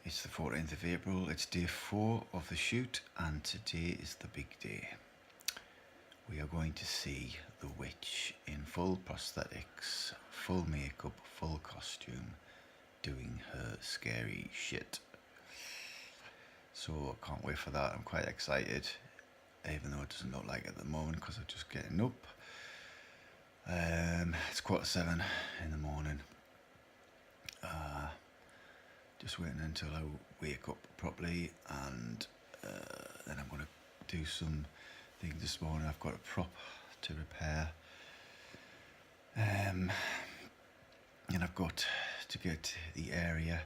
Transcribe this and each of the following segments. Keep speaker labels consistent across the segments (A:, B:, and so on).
A: It's the 14th of April, it's day 4 of the shoot, and today is the big day. We are going to see the witch in full prosthetics, full makeup, full costume, doing her scary shit. So I can't wait for that. I'm quite excited, even though it doesn't look like it at the moment because I'm just getting up. It's 7:15 in the morning. Just waiting until I wake up properly, and then I'm going to do some things this morning. I've got a prop to repair, and I've got to get the area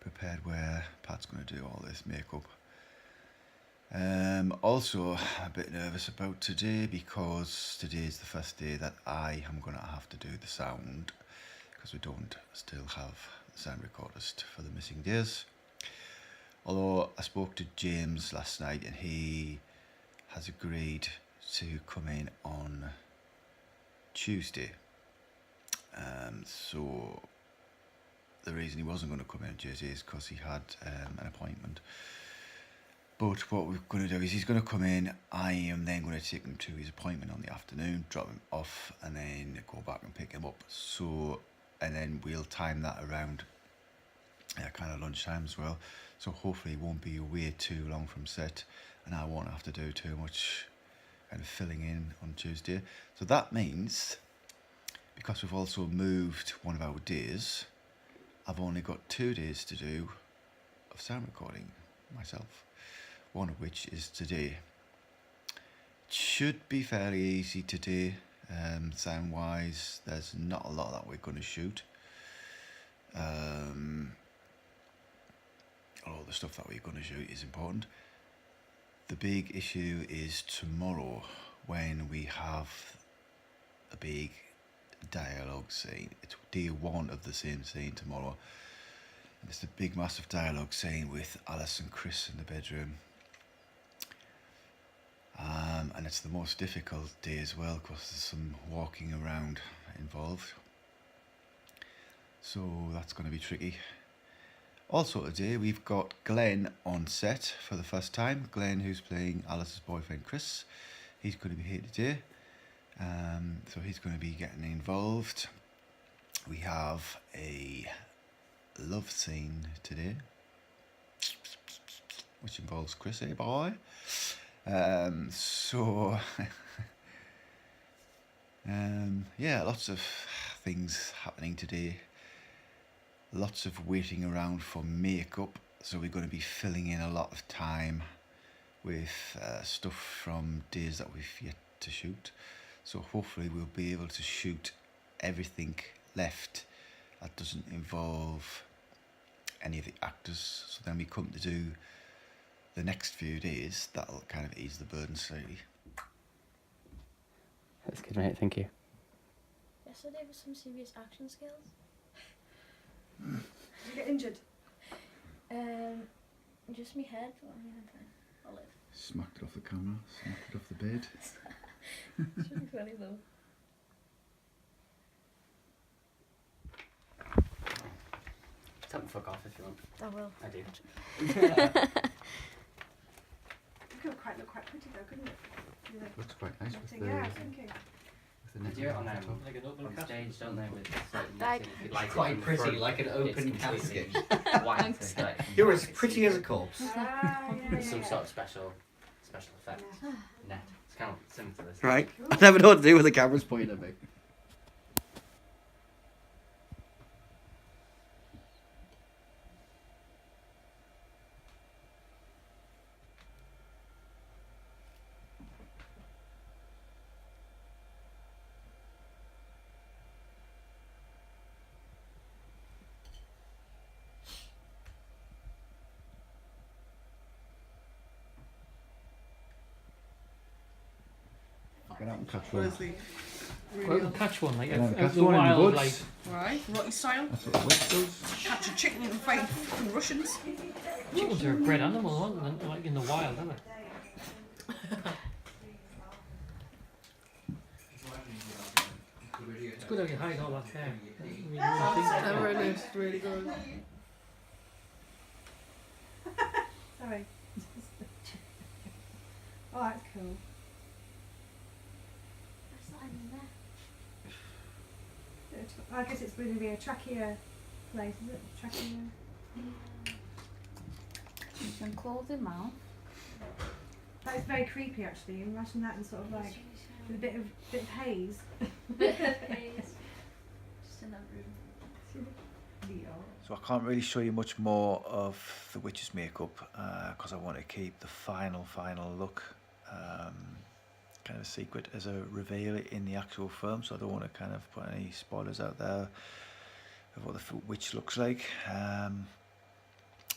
A: prepared where Pat's going to do all this makeup. Also, I'm a bit nervous about today because today is the first day that I am going to have to do the sound, because we don't still have the sound recordist for the missing days. Although I spoke to James last night and he has agreed to come in on Tuesday. So the reason he wasn't going to come in on Tuesday is because he had an appointment. But what we're going to do is he's going to come in. I am then going to take him to his appointment on the afternoon, drop him off, and then go back and pick him up. So, and then we'll time that around kind of lunchtime as well. So hopefully it won't be away too long from set, and I won't have to do too much kind of filling in on Tuesday. So that means, because we've also moved one of our days, I've only got 2 days to do of sound recording myself. One of which is today. It should be fairly easy today, sound wise. There's not a lot that we're going to shoot. All the stuff that we're going to shoot is important. The big issue is tomorrow, when we have a big dialogue scene. It's day 1 of the same scene tomorrow. And it's the big massive dialogue scene with Alice and Chris in the bedroom. And it's the most difficult day as well because there's some walking around involved. So that's going to be tricky. Also today we've got Glenn on set for the first time. Glenn, who's playing Alice's boyfriend Chris. He's going to be here today. So he's going to be getting involved. We have a love scene today, which involves Chris, eh boy? Yeah, lots of things happening today. Lots of waiting around for makeup, so we're going to be filling in a lot of time with stuff from days that we've yet to shoot. So hopefully we'll be able to shoot everything left that doesn't involve any of the actors. So then we come to do the next few days, that'll kind of ease the burden slightly.
B: That's good, mate, thank you.
C: Yesterday was some serious action skills.
D: Did you get injured?
C: Just my head, but I'm fine. I'll live.
A: Smacked it off the camera, smacked it off the bed.
C: Should be funny though.
B: Tell me fuck off if you want.
C: I will.
B: I do.
D: It could quite look quite pretty though, couldn't it? With the
A: Looks quite nice with
D: knitting.
A: the,
D: Yeah, I was thinking.
A: with the
B: They
A: knitting
B: do it on,
A: on top.
E: Like an open
B: on
E: casket.
B: stage, don't they? With certain
C: Like-
B: things. If you light it
F: Quite
B: in the
F: pretty,
B: front,
F: like an
B: it's
F: open
B: completely
F: casket.
B: white. It's like
F: You're as
B: wax.
F: pretty as a corpse.
D: Ah, yeah,
B: With some
D: yeah.
B: sort of special effect. Net. It's kind of similar to this.
F: Right. I never know what to do with the camera's pointing at me.
A: Get out and catch one.
D: Honestly,
E: Well,
D: really
E: we'll catch one, like
A: Yeah,
E: out
A: catch
E: the
A: one in the
E: wild,
A: woods.
E: like
D: right, Rocky style.
A: That's what the witch does.
D: Catch a chicken and fight fucking Russians.
E: chickens are a bred animal, aren't they? Like in the wild, aren't they? It's good how you hide all that hair. I mean, you wouldn't think that.
D: Really, really good. Oh, that's cool.
C: What's that in there?
D: I guess it's going to be a trachea place, is it? Trachea.
G: You can close him out.
D: That is very creepy, actually. Imagine that in sort of like with a bit of haze.
C: Just in that room.
D: Leo.
A: So I can't really show you much more of the witch's makeup because I want to keep the final look kind of a secret as a reveal in the actual film, so I don't want to kind of put any spoilers out there of what the witch looks like.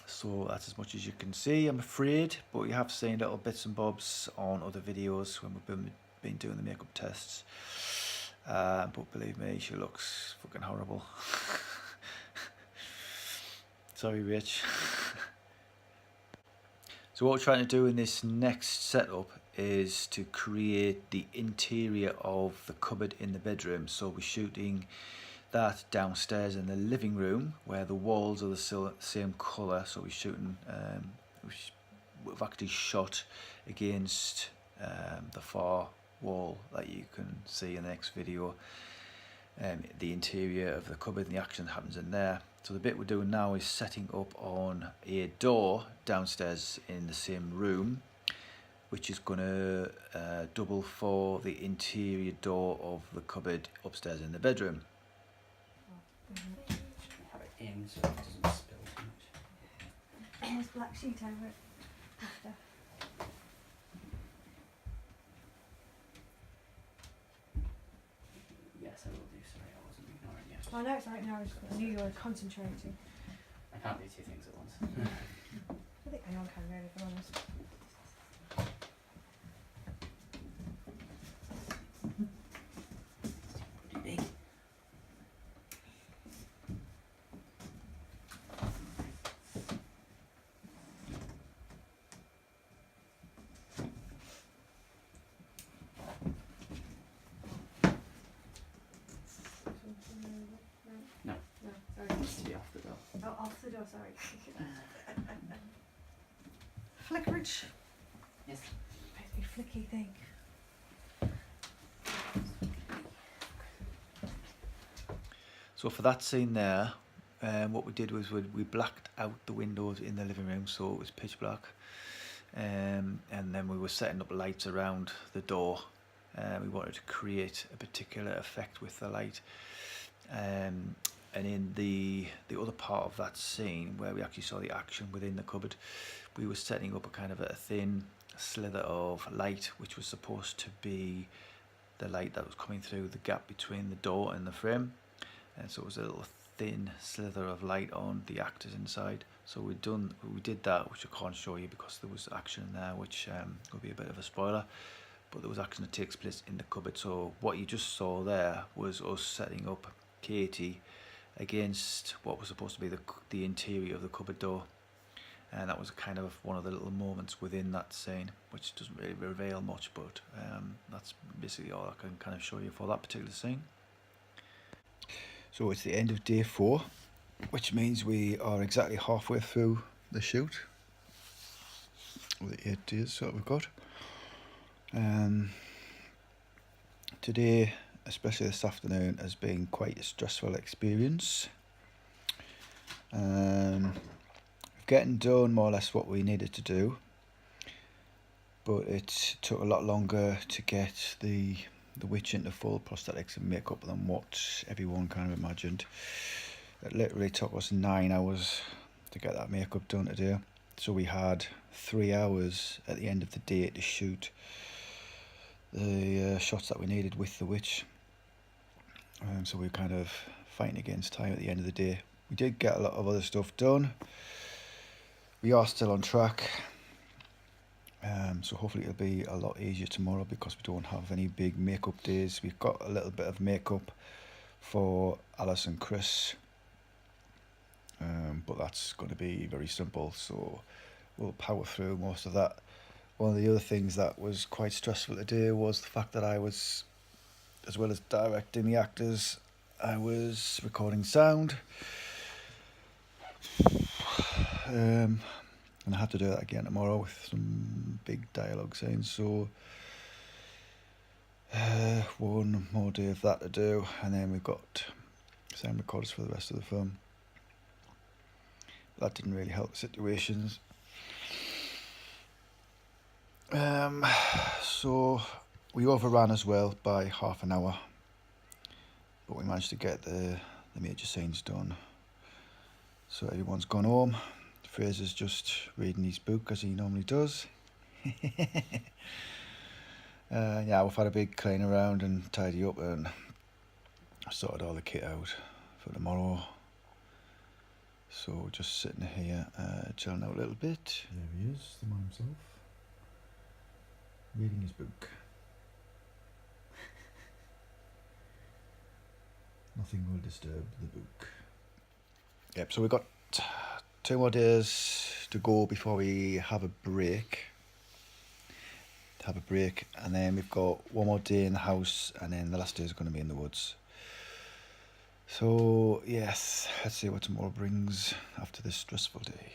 A: So that's as much as you can see, I'm afraid, but you have seen little bits and bobs on other videos when we've been doing the makeup tests. But believe me, she looks fucking horrible. Sorry, Rich. So what we're trying to do in this next setup is to create the interior of the cupboard in the bedroom. So we're shooting that downstairs in the living room where the walls are the same colour. So we're shooting, we've actually shot against the far wall that you can see in the next video. The interior of the cupboard and the action that happens in there. So the bit we're doing now is setting up on a door downstairs in the same room, which is going to double for the interior door of the cupboard upstairs in the bedroom.
B: Have it in so it doesn't spill too much.
D: And there's black sheet over it. After.
B: Yes, I will do. Sorry, I wasn't ignoring you.
D: Oh no, it's right now. I knew you were concentrating.
B: I can't do two things at once.
D: I think anyone can really, if I'm honest.
B: Pretty big. No.
D: No, sorry.
B: It needs to be off the door.
D: Oh, off the door, sorry. Flickerage.
B: Yes.
D: Very flicky thing.
A: So for that scene there, what we did was we blacked out the windows in the living room so it was pitch black, and then we were setting up lights around the door. We wanted to create a particular effect with the light, and in the other part of that scene where we actually saw the action within the cupboard, we were setting up a kind of a thin slither of light which was supposed to be the light that was coming through the gap between the door and the frame. And so it was a little thin slither of light on the actors inside. So we did that, which I can't show you because there was action in there, which would be a bit of a spoiler. But there was action that takes place in the cupboard. So what you just saw there was us setting up Katie against what was supposed to be the interior of the cupboard door. And that was kind of one of the little moments within that scene, which doesn't really reveal much, but that's basically all I can kind of show you for that particular scene. So it's the end of day 4, which means we are exactly halfway through the shoot, or the 8 days that we've got. Today, especially this afternoon, has been quite a stressful experience. Getting done more or less what we needed to do, but it took a lot longer to get the witch into full prosthetics and makeup than what everyone kind of imagined. It literally took us 9 hours to get that makeup done today, so we had 3 hours at the end of the day to shoot the shots that we needed with the witch. So we were kind of fighting against time at the end of the day. We did get a lot of other stuff done. We are still on track, so hopefully it'll be a lot easier tomorrow because we don't have any big makeup days. We've got a little bit of makeup for Alice and Chris, but that's going to be very simple, so we'll power through most of that. One of the other things that was quite stressful today was the fact that I was, as well as directing the actors, I was recording sound. and I have to do that again tomorrow with some big dialogue scenes. So one more day of that to do, and then we've got sound recorders for the rest of the film. That didn't really help the situations. So we overran as well by half an hour, but we managed to get the major scenes done. So everyone's gone home. Fraser's just reading his book as he normally does. Yeah, we've had a big clean around and tidy up and sorted all the kit out for tomorrow. So just sitting here, chilling out a little bit. There he is, the man himself, reading his book. Nothing will disturb the book. Yep, so we've got 2 more days to go before we have a break. And then we've got 1 more day in the house, and then the last day is going to be in the woods. So yes, let's see what tomorrow brings after this stressful day.